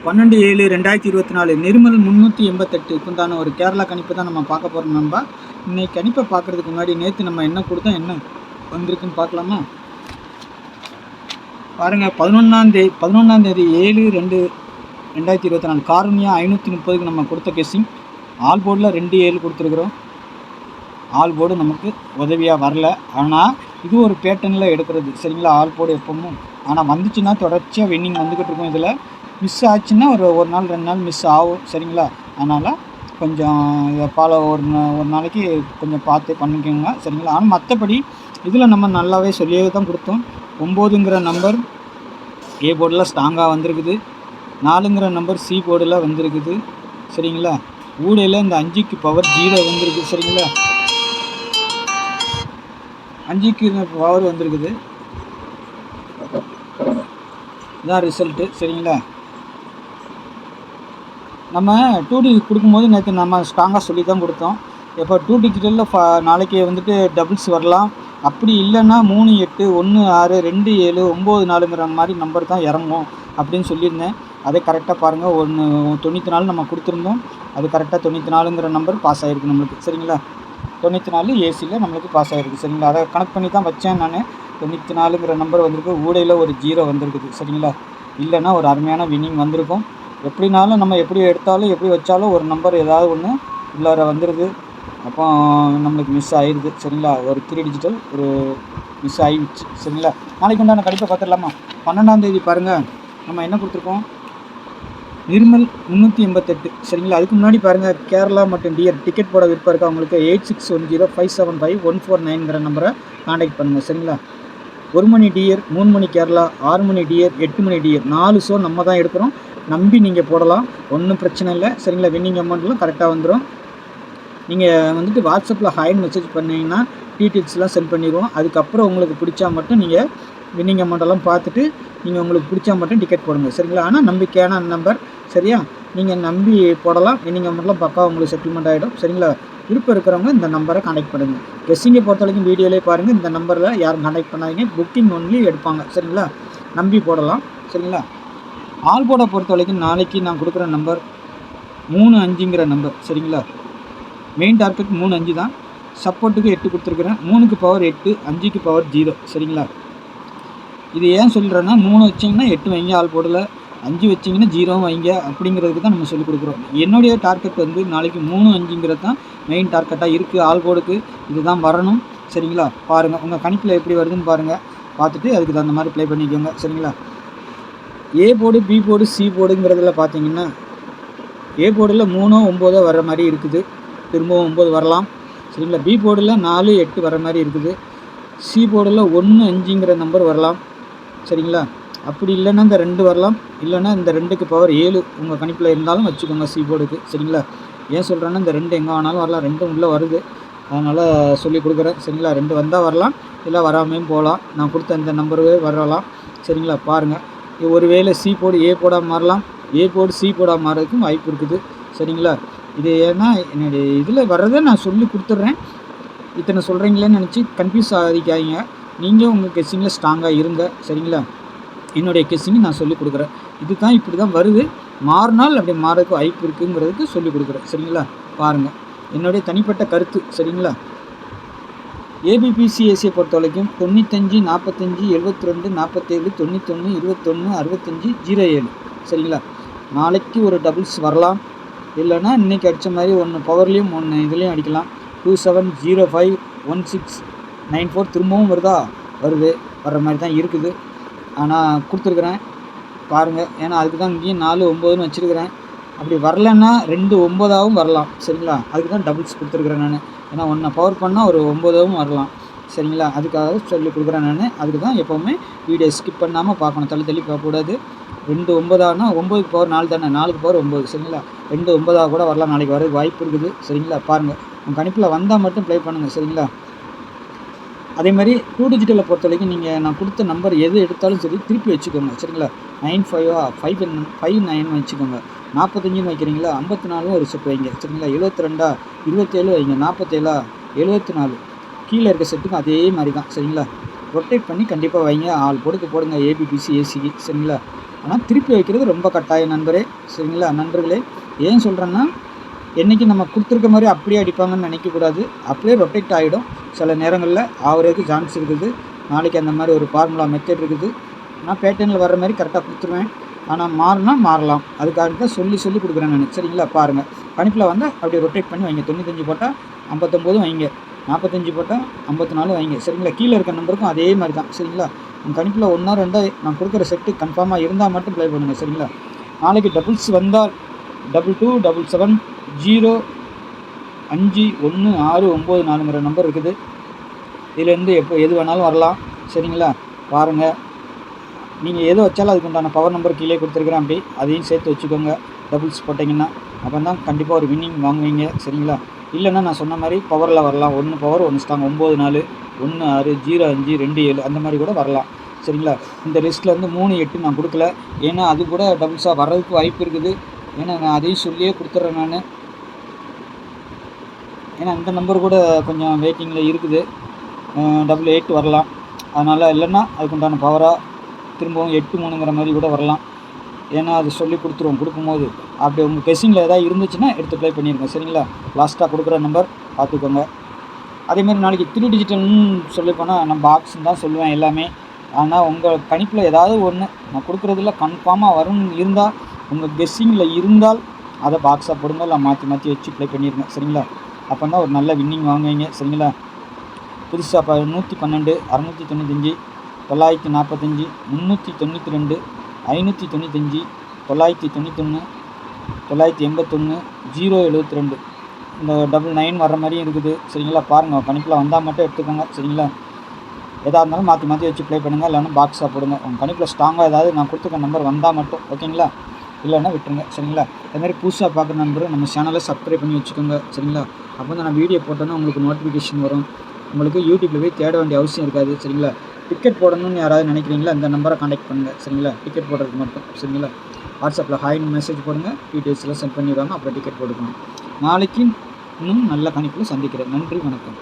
12/7/2024 நிர்மல் 388 உண்டான ஒரு கேரளா கணிப்பு தான் நம்ம பார்க்க போகிறோம். நண்பா, இன்னைக்கு கணிப்பை பார்க்குறதுக்கு முன்னாடி நேற்று நம்ம என்ன கொடுத்தோம், என்ன வந்திருக்குன்னு பார்க்கலாமா? பாருங்கள், 11/7/2024 காரணியா 530க்கு நம்ம கொடுத்த கெஸ்ஸிங் ஆல் போர்டில் 2 7 கொடுத்துருக்குறோம். ஆல் போர்டு நமக்கு உதவியாக வரல. ஆனால் இது ஒரு பேட்டர்னில் எடுக்கிறது, சரிங்களா? ஆல் போர்டு எப்பவும் ஆனால் வந்துச்சுன்னா தொடர்ச்சியாக வின்னிங் வந்துக்கிட்டு இருக்கும். இதில் மிஸ் ஆச்சுன்னா ஒரு நாள் 2 நாள் மிஸ் ஆகும், சரிங்களா? அதனால் கொஞ்சம் இதை ஃபாலோ ஒரு நாளைக்கு கொஞ்சம் பார்த்து பண்ணிக்கோங்க, சரிங்களா? ஆனால் மற்றபடி இதில் நம்ம நல்லாவே சொல்லியே தான் கொடுத்தோம். 9ங்கிற நம்பர் ஏ போர்டில் ஸ்ட்ராங்காக வந்திருக்குது. 4ங்கிற நம்பர் சி போர்டில் வந்திருக்குது, சரிங்களா? ஊடையில் இந்த 5க்கு பவர் 0 வந்திருக்கு, சரிங்களா? 5க்கு பவர் வந்திருக்குது. இதான் ரிசல்ட்டு, சரிங்களா? நம்ம 2D கொடுக்கும்போது நேற்று நம்ம ஸ்ட்ராங்காக சொல்லி தான் கொடுத்தோம். இப்போ 2 டிஜிட்டலில் நாளைக்கு வந்துட்டு டபுள்ஸ் வரலாம். அப்படி இல்லைன்னா 3 8 1 6 2 7 9 4ங்கிற மாதிரி நம்பர் தான் இறங்கும் அப்படின்னு சொல்லியிருந்தேன். அதே கரெக்டாக பாருங்கள், 94 நம்ம கொடுத்துருந்தோம். அது கரெக்டாக 94ங்கிற நம்பர் பாஸ் ஆகிருக்கு நம்மளுக்கு, சரிங்களா? 94 ஏசியில் நம்மளுக்கு பாஸ் ஆகிருக்கு, சரிங்களா? அதை கனெக்ட் பண்ணி தான் வச்சேன் நான். 94ங்கிற நம்பர் வந்திருக்கு. ஊடையில் ஒரு 0 வந்திருக்குது, சரிங்களா? இல்லைன்னா ஒரு அருமையான வின்னிங் வந்திருக்கும். எப்படினாலும் நம்ம எப்படி எடுத்தாலும் எப்படி வச்சாலும் ஒரு நம்பர் ஏதாவது ஒன்று உள்ளார வந்துடுது. அப்போ நம்மளுக்கு மிஸ் ஆகிடுது, சரிங்களா? ஒரு 3 டிஜிட்டல் ஒரு மிஸ் ஆகிடுச்சு, சரிங்களா? நாளைக்கு உண்டான கணிப்பை பார்த்துடலாமா? 12ஆம் தேதி பாருங்கள், நம்ம என்ன கொடுத்துருக்கோம், நிர்மல் 388, சரிங்களா? அதுக்கு முன்னாடி பாருங்கள், கேரளா மற்றும் டிஆர் டிக்கெட் போட விருப்பம் இருக்கா அவங்களுக்கு 8610575149ங்கிற நம்பரை கான்டாக்ட் பண்ணுங்கள், சரிங்களா? 1 மணி டிஆர், 3 மணி கேரளா, 6 மணி டிஆர், 8 மணி டிஆர் 4 ஷோ நம்ம தான் எடுக்கிறோம். நம்பி நீங்கள் போடலாம், ஒன்றும் பிரச்சனை இல்லை, சரிங்களா? வின்னிங் அமௌண்ட்லாம் கரெக்டாக வந்துடும். நீங்கள் வந்துட்டு வாட்ஸ்அப்பில் ஹாய்னு மெசேஜ் பண்ணிங்கன்னா டீட்டெயில்ஸ்லாம் சென்ட் பண்ணிடுவோம். அதுக்கப்புறம் உங்களுக்கு பிடிச்சா மட்டும் நீங்கள் வின்னிங் அமௌண்ட்டெல்லாம் பார்த்துட்டு நீங்கள் உங்களுக்கு பிடிச்சா மட்டும் டிக்கெட் போடுங்க, சரிங்களா? ஆனால் நம்பிக்கையான நம்பர், சரியா? நீங்கள் நம்பி போடலாம். வின்னிங் அமௌண்ட்லாம் பக்கா உங்களுக்கு செட்டில்மெண்ட் ஆகிடும், சரிங்களா? விருப்பம் இருக்கிறவங்க இந்த நம்பரை கான்டாக்ட் பண்ணுங்கள். கெஸ்ஸிங்கை பொறுத்த வரைக்கும் வீடியோலேயே பாருங்கள், இந்த நம்பரில் யாரும் கான்டாக்ட் பண்ணாதீங்க, புக்கிங் ஒன்லி எடுப்பாங்க, சரிங்களா? நம்பி போடலாம், சரிங்களா? ஆல் போர்டை பொறுத்த வரைக்கும் நாளைக்கு நான் கொடுக்குற நம்பர் 3 5ங்கிற நம்பர், சரிங்களா? மெயின் டார்கெட் 3 5 தான். சப்போர்ட்டுக்கு 8 கொடுத்துருக்குறேன். 3க்கு பவர் 8, 5க்கு பவர் 0, சரிங்களா? இது ஏன் சொல்கிறேன்னா, 3 வச்சிங்கன்னா 8 வைங்க ஆல் போர்டில், 5 வச்சிங்கன்னா 0 வைங்க, அப்படிங்கிறதுக்கு தான் நம்ம சொல்லிக் கொடுக்குறோம். என்னுடைய டார்கெட் வந்து நாளைக்கு 3 5ங்கிறது தான் மெயின் டார்கெட்டாக இருக்குது. ஆல் போர்டுக்கு இதுதான் வரணும், சரிங்களா? பாருங்கள், உங்கள் கணிப்பில் எப்படி வருதுன்னு பாருங்கள், பார்த்துட்டு அதுக்கு தகுந்த மாதிரி ப்ளே பண்ணிக்கோங்க, சரிங்களா? A board, B board, C போர்டுங்கிறதுல பார்த்தீங்கன்னா ஏ போர்டில் 3 9 வர்ற மாதிரி இருக்குது. திரும்பவும் 9 வரலாம், சரிங்களா? பி போர்டில் 4 8 வர மாதிரி இருக்குது. சி போர்டில் 1 5ங்கிற நம்பர் வரலாம், சரிங்களா? அப்படி இல்லைன்னா இந்த 2 வரலாம், இல்லைன்னா இந்த 2க்கு பவர் 7 உங்கள் கணிப்பில் இருந்தாலும் வச்சுக்கோங்க சி போர்டுக்கு, சரிங்களா? ஏன் சொல்கிறேன்னா, இந்த 2 எங்கே வேணாலும் வரலாம், 2 உள்ளே வருது, அதனால் சொல்லி கொடுக்குறேன், சரிங்களா? 2 வந்தால் வரலாம், இல்லை வராமையும் போகலாம். நான் கொடுத்த இந்த நம்பரு வரலாம், சரிங்களா? பாருங்கள், ஒருவேளை சி போர்டு ஏ போர்டாக மாறலாம், ஏ போர்டு சி போர்டாக மாறதுக்கும் வாய்ப்பு இருக்குது, சரிங்களா? இது ஏன்னா என்னுடைய இதில் வர்றதை நான் சொல்லி கொடுத்துட்றேன். இத்தனை சொல்கிறீங்களேன்னு நினச்சி கன்ஃபியூஸ் ஆகிக்காதீங்க. நீங்கள் உங்கள் கெஸ்ஸிங்கில் ஸ்ட்ராங்காக இருங்க, சரிங்களா? என்னுடைய கெஸ்ஸிங்கு நான் சொல்லி கொடுக்குறேன். இது தான் இப்படி தான் வருது, மாறினால் அப்படி மாறதுக்கு வாய்ப்பு இருக்குங்கிறதுக்கு சொல்லி கொடுக்குறேன், சரிங்களா? பாருங்கள், என்னுடைய தனிப்பட்ட கருத்து, சரிங்களா? ஏபிபிசிஎஸ்சியை பொறுத்த வரைக்கும் 95 45 72 47 91 21 65 07, சரிங்களா? நாளைக்கு ஒரு டபுள்ஸ் வரலாம், இல்லைன்னா இன்றைக்கி அடித்த மாதிரி ஒன்று பவர்லேயும் ஒன்று இதுலேயும் அடிக்கலாம். 27051694 திரும்பவும் வருதா? வருது, வர்ற மாதிரி தான் இருக்குது. ஆனால் கொடுத்துருக்குறேன் பாருங்கள், ஏன்னா அதுக்கு தான் இங்கேயும் 4 9ன்னு வச்சுருக்கிறேன். அப்படி வரலன்னா 2 9ஆகவும் வரலாம், சரிங்களா? அதுக்கு தான் டபுள்ஸ் கொடுத்துருக்குறேன் நான். ஏன்னா ஒன்றை பவர் பண்ணால் ஒரு 9ஆகவும் வரலாம், சரிங்களா? அதுக்காக சொல்லி கொடுக்குறேன் நான். அதுக்கு தான் எப்போவுமே வீடியோ ஸ்கிப் பண்ணாமல் பார்க்கணும், தள்ளி பார்க்கக்கூடாது. 2 9ஆனா 9க்கு பவர் 4 தானே, 4க்கு பவர் 9, சரிங்களா? 2 9ஆக கூட வரலாம், நாளைக்கு வரதுக்கு வாய்ப்பு இருக்குது, சரிங்களா? பாருங்கள், உங்கள் கணிப்பில் வந்தால் மட்டும் ப்ளே பண்ணுங்கள், சரிங்களா? அதே மாதிரி 2 டிஜிட்டலை பொறுத்த வரைக்கும் நீங்கள் நான் கொடுத்த நம்பர் எது எடுத்தாலும் சரி திருப்பி வச்சுக்கோங்க, சரிங்களா? 95 59 வச்சுக்கோங்க. 45ன்னு வைக்கிறீங்களா, 54 ஒரு செட் வைங்க, சரிங்களா? 72 27 வைங்க, 47 74 கீழே இருக்க செட்டுக்கும் அதே மாதிரி தான், சரிங்களா? ரொட்டேட் பண்ணி கண்டிப்பாக வைங்க. ஆள் போடுங்க ஏபிபிசி ஏசிக்கு சரிங்களா. ஆனால் திருப்பி வைக்கிறது ரொம்ப கட்டாயம் நண்பரே சரிங்களா. நண்பர்களே ஏன் சொல்கிறேன்னா, என்றைக்கு நம்ம கொடுத்துருக்க மாதிரி அப்படியே அடிப்பாங்கன்னு நினைக்கக்கூடாது. அப்படியே ரொட்டேட் ஆகிடும். சில நேரங்களில் ஆவறதுக்கு சான்ஸ் இருக்குது. நாளைக்கு அந்த மாதிரி ஒரு ஃபார்முலா மெத்தட் இருக்குது. நான் பேட்டர்னில் வர்ற மாதிரி கரெக்டாக கொடுத்துருவேன். ஆனால் மாறினா மாறலாம். அதுக்காக தான் சொல்லி கொடுக்குறேன் நான் சரிங்களா. பாருங்கள் கணிப்பில் வந்து அப்படியே ரொட்டேட் பண்ணி வைங்க. 95 போட்டால் 59 வைங்க, 45 போட்டால் 54 வைங்க சரிங்களா. கீழே இருக்க நம்பருக்கும் அதே மாதிரி தான் சரிங்களா. உங்கள் கணிப்பில் 1 2 நான் கொடுக்குற செட்டு கன்ஃபார்மாக இருந்தால் மட்டும் ப்ளே பண்ணுங்கள் சரிங்களா. நாளைக்கு டபுள்ஸ் வந்தால் 22 77 0 5 1 6 9 4ங்கிற நம்பர் இருக்குது. இதுலேருந்து எது வேணாலும் வரலாம் சரிங்களா. பாருங்கள் நீங்கள் எது வச்சாலும் அதுக்கு உண்டான பவர் நம்பர் கீழே கொடுத்துருக்குறேன். அப்படி அதையும் சேர்த்து வச்சுக்கோங்க. டபுள்ஸ் போட்டிங்கன்னா அப்போ தான் கண்டிப்பாக ஒரு வின்னிங் வாங்குவீங்க சரிங்களா. இல்லைன்னா நான் சொன்ன மாதிரி பவரில் வரலாம். 1 பவர் 1 ஸ்ட்ராங் 9 4 1 6 0 5 2 7 அந்த மாதிரி கூட வரலாம் சரிங்களா. இந்த லிஸ்ட்டில் வந்து 3 8 நான் கொடுக்கல. ஏன்னா அது கூட டபுள்ஸாக வர்றதுக்கு வாய்ப்பு இருக்குது. ஏன்னா நான் அதையும் சொல்லியே கொடுத்துட்றேன் நான். ஏன்னா இந்த நம்பர் கூட கொஞ்சம் வெயிட்டிங்கில் இருக்குது. 8 வரலாம். அதனால் இல்லைன்னா அதுக்குண்டான பவராக திரும்பவும் 8 3ங்கிற மாதிரி கூட வரலாம். ஏன்னா அது சொல்லி கொடுக்கும்போது அப்படி உங்கள் கெஸ்ஸிங்கில் எதாவது இருந்துச்சுன்னா எடுத்து ப்ளே பண்ணிடுங்க சரிங்களா. லாஸ்ட்டாக கொடுக்குற நம்பர் பார்த்துக்கோங்க. அதேமாதிரி நாளைக்கு 3 டிஜிட்டல்னு சொல்லி போனால் நான் பாக்ஸ்ன்னு தான் சொல்லுவேன் எல்லாமே. ஆனால் உங்கள் கணிப்பில் ஏதாவது ஒன்று நான் கொடுக்குறதுல கன்ஃபார்மாக வரும்னு இருந்தால், உங்கள் கெஸ்ஸிங்கில் இருந்தால் அதை பாக்ஸாக போடுங்க. இல்லை மாற்றி வச்சு ப்ளே பண்ணிடுங்க சரிங்களா. அப்போ தான் ஒரு நல்ல வின்னிங் வாங்குவீங்க சரிங்களா. புதுசாக 112 695 945 392 595 991 981 072 இந்த 99 வர்ற மாதிரியும் இருக்குது சரிங்களா. பாருங்கள் கணிப்பில் வந்தால் மட்டும் எடுத்துக்கோங்க சரிங்களா. எதாக இருந்தாலும் மாற்றி வச்சு ப்ளே பண்ணுங்கள். இல்லைன்னா பாக்ஸாக போடுங்க. உங்கள் கணிப்பில் ஸ்ட்ராங்காக ஏதாவது நான் கொடுத்துருக்க நம்பர் வந்தால் மட்டும் ஓகேங்களா. இல்லைன்னா விட்டுருங்க சரிங்களா. அதுமாதிரி புதுசாக பார்க்குற நம்பரும் நம்ம சேனலை சப்ஸ்கிரைப் பண்ணி வச்சுக்கோங்க சரிங்களா. அப்போ தான் நான் வீடியோ போட்டோன்னா உங்களுக்கு நோட்டிஃபிகேஷன் வரும். உங்களுக்கு யூடியூப்பில் போய் தேட வேண்டிய அவசியம் இருக்காது சரிங்களா. டிக்கெட் போடணும்னு யாராவது நினைக்கிறீங்களா, இந்த நம்பரை கான்டாக்ட் பண்ணுங்கள் சரிங்களா. டிக்கெட் போடுறதுக்கு மட்டும் சரிங்களா. வாட்ஸ்அப்பில் ஹாய்னு மெசேஜ் போடுங்க. டீட்டெயில்ஸ்லாம் சென்ட் பண்ணிடுவாங்க. அப்புறம் டிக்கெட் போட்டுக்கணும். நாளைக்கு இன்னும் நல்ல கணிப்பில் சந்திக்கிறேன். நன்றி, வணக்கம்.